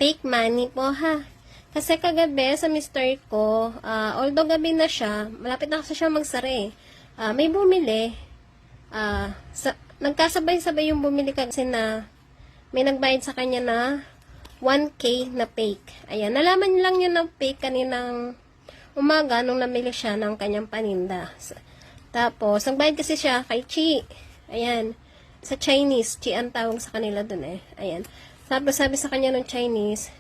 fake money po ha. Kasi kagabi sa mister ko, although gabi na siya, malapit na kasi siya magsara eh. May bumili, nagkasabay-sabay yung bumili kasi na may nagbayad sa kanya na 1K na fake. Ayan, nalaman lang yun ng fake kaninang umaga nung namili siya ng kanyang paninda. Tapos, nagbayad kasi siya kay Chi. Ayan, sa Chinese, Chi ang tawag sa kanila dun eh. Ayan, sabi sa kanya ng Chinese,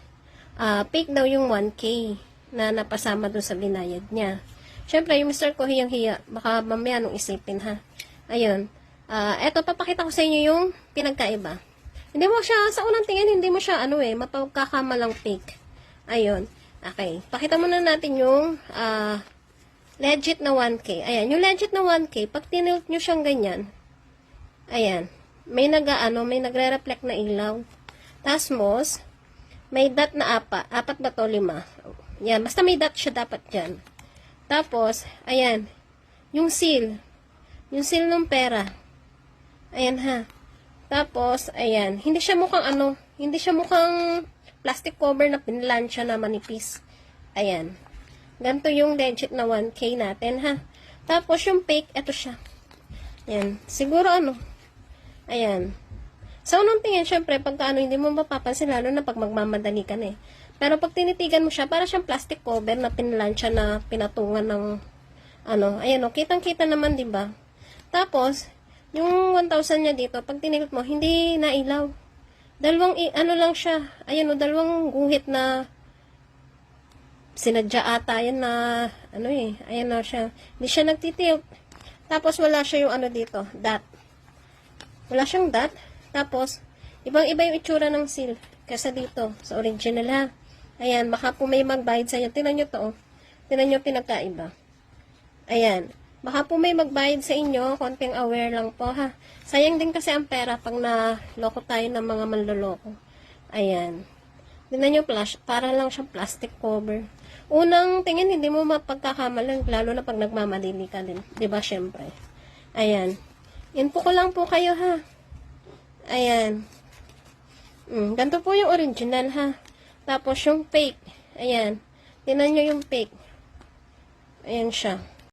fake daw yung 1K na napasama dun sa binayad niya. Siyempre, yung mister ko hiyang-hiya. Baka mamaya nung isipin ha. Ayun. Eto, papakita ko sa inyo yung pinagkaiba. Hindi mo siya, sa unang tingin, hindi mo siya, mapagkakamalang fake. Ayun. Okay. Pakita muna natin yung, legit na 1K. Ayan. Yung legit na 1K, pag tinilt nyo siyang ganyan, ayan. May nagre-reflect na ilaw. Tasmos, may dot na apat ba to? 5. Yan, basta may dot siya dapat dyan. Tapos, ayan, yung seal ng pera. Ayan ha. Tapos, ayan, hindi siya mukhang plastic cover na pinlansya na manipis. Ayan. Ganito yung legit na 1K natin ha. Tapos, yung fake, eto siya. Ayan, siguro ayan. Sa unang tingin, syempre, pagka hindi mo mapapansin, lalo na pag magmamadali ka na eh. Pero pag tinitigan mo siya, para siyang plastic cover na pinlansya na pinatungan ng, ayan kitang-kita naman, di ba? Tapos, yung 1,000 niya dito, pag tinilit mo, hindi nailaw. Dalawang, lang siya, ayan dalawang guhit na, sinadya ata, yan na, ayan na siya. Hindi siya nagtitilt. Tapos, wala siya yung dito, dot. Wala siyang dot. Tapos, ibang-iba yung itsura ng seal. Kesa dito, sa original ha. Ayan, baka po may magbayad sa inyo. Tingnan nyo to, Tingnan nyo pinagkaiba. Ayan. Baka po may magbayad sa inyo. Konting aware lang po ha. Sayang din kasi ang pera pag naloko tayo ng mga manloloko. Ayan. Tingnan nyo, para lang siyang plastic cover. Unang tingin, hindi mo mapagkakamalan. Lalo na pag nagmamadili ka din. Diba, syempre. Ayan. Info ko lang po kayo ha. Ayan. Ganito po yung original ha. Tapos yung fake. Ayan. Tingnan nyo yung fake. Ayan siya.